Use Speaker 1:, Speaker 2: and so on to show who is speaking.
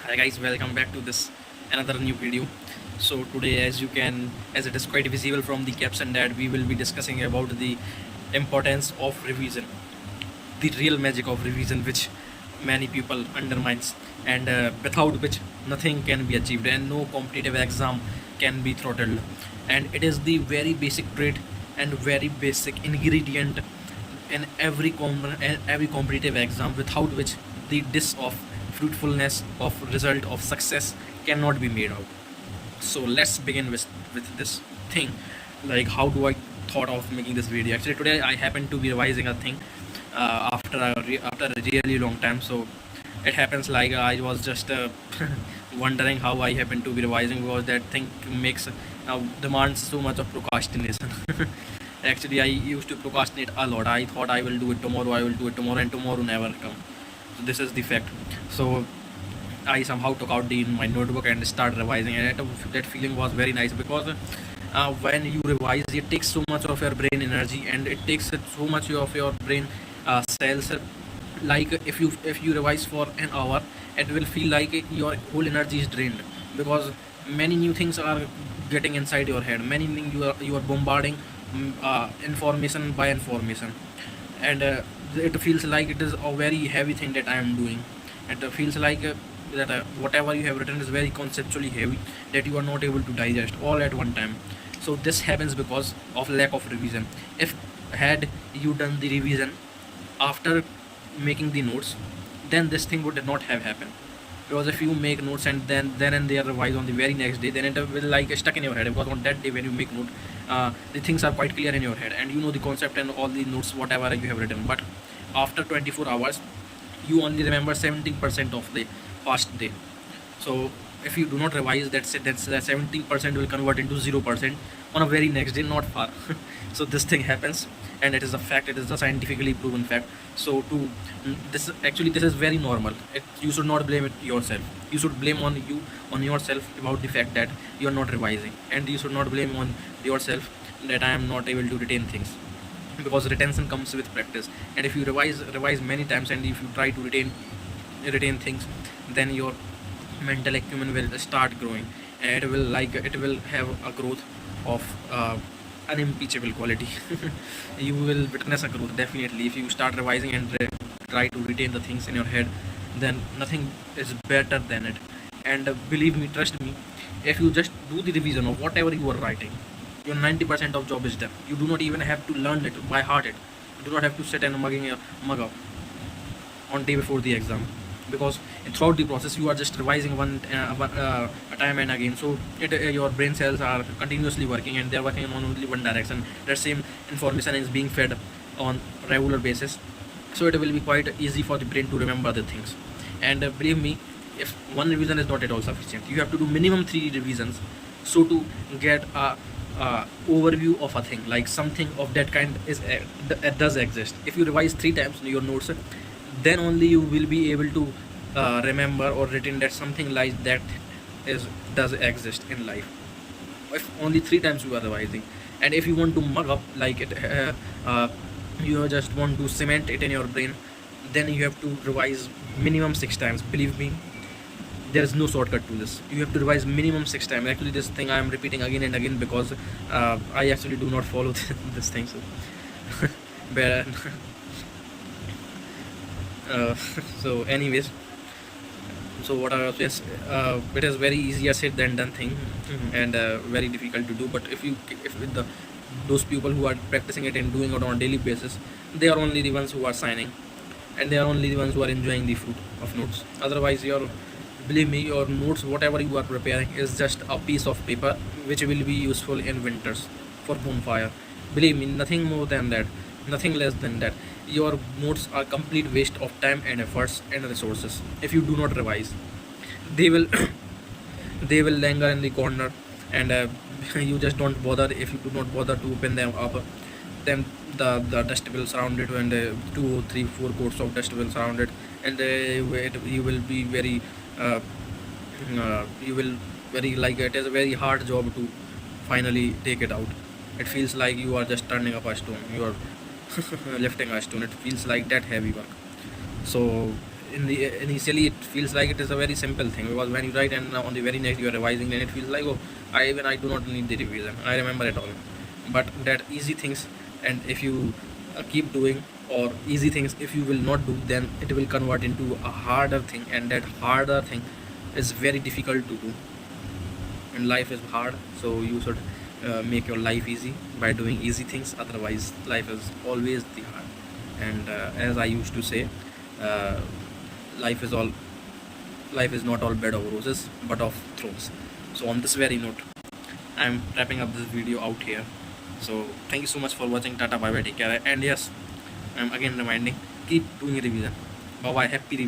Speaker 1: Hi guys, welcome back to this another new video. So today, as it is quite visible from the caption, that we will be discussing about the importance of revision, the real magic of revision, which many people undermines, and without which nothing can be achieved, and no competitive exam can be throttled. And it is the very basic trait and very basic ingredient in every competitive exam, without which the dish of fruitfulness of result of success cannot be made out. So let's begin with this thing, like how do I thought of making this video. Actually today I happen to be revising a thing after a really long time. So it happens like I was just wondering how I happen to be revising, because that thing makes demands so much of procrastination. Actually I used to procrastinate a lot. I thought I will do it tomorrow, I will do it tomorrow, and tomorrow never come. So this is the fact. So I somehow took out my notebook and started revising, and that feeling was very nice, because when you revise, it takes so much of your brain energy, and it takes so much of your brain cells. Like if you revise for an hour, it will feel like your whole energy is drained, because many new things are getting inside your head. Many things you are bombarding information by information, and it feels like it is a very heavy thing that I am doing. It feels like that whatever you have written is very conceptually heavy, that you are not able to digest all at one time. So this happens because of lack of revision. If had you done the revision after making the notes, then this thing would not have happened. Because if you make notes and then and there revise on the very next day, then it will like stuck in your head, because on that day when you make note, the things are quite clear in your head, and you know the concept and all the notes whatever you have written. But after 24 hours, you only remember 70% of the past day. So if you do not revise, that's that 70% will convert into 0% on a very next day, not far. So this thing happens, and it is a fact, it is a scientifically proven fact. So this actually, this is very normal. You should not blame it yourself. You should blame on yourself about the fact that you are not revising, and you should not blame on yourself that I am not able to retain things, because retention comes with practice. And if you revise many times, and if you try to retain things, then your mental acumen will start growing, and it will have a growth of unimpeachable quality. You will witness a growth definitely if you start revising and try to retain the things in your head. Then nothing is better than it. And believe me, trust me, if you just do the revision of whatever you are writing, your 90% of job is done. You do not even have to learn it by heart. You do not have to sit and mug up on day before the exam, because throughout the process you are just revising a time and again. So your brain cells are continuously working, and they are working on only one direction. That same information is being fed on regular basis, so it will be quite easy for the brain to remember the things. And believe me, if one revision is not at all sufficient, you have to do minimum 3 revisions, so to get a overview of a thing, like something of that kind does exist. If you revise 3 times your notes, then only you will be able to remember or retain that something like that is does exist in life. If only 3 times you are revising. And if you want to mug up like it, you just want to cement it in your brain, then you have to revise minimum 6 times. Believe me, there is no shortcut to this. You have to revise minimum 6 times. Actually this thing I am repeating again and again, because I actually do not follow this thing. So but uh, so anyways, so what I was just it is very easier said than done thing. And very difficult to do. But if with those people who are practicing it and doing it on a daily basis, they are only the ones who are signing, and they are only the ones who are enjoying the fruit of notes. Otherwise, believe me, your notes whatever you are preparing is just a piece of paper which will be useful in winters for bonfire. Believe me, nothing more than that, nothing less than that. Your notes are complete waste of time and efforts and resources if you do not revise. They will they will linger in the corner, and you just don't bother. If you do not bother to open them up, then the dust will surround it, and 2 3 4 coats of dust will surround it. And you will be very you will very like, it is a very hard job to finally take it out. It feels like you are just turning up a stone, you are lifting a stone. It feels like that heavy work. So in the initially it feels like it is a very simple thing, because when you write and on the very next you are revising, then it feels like, oh, I do not need the revision, I remember it all. But that easy things, and if you keep doing, or easy things if you will not do, then it will convert into a harder thing, and that harder thing is very difficult to do. And life is hard, so you should make your life easy by doing easy things, otherwise life is always the hard. And as I used to say, uh, life is all life is not all bed of roses but of thorns. So on this very note, I'm wrapping up this video out here. So thank you so much for watching. Tata, bye bye, take care. And yes, I'm again reminding, keep doing revision. Bye bye, happy revision.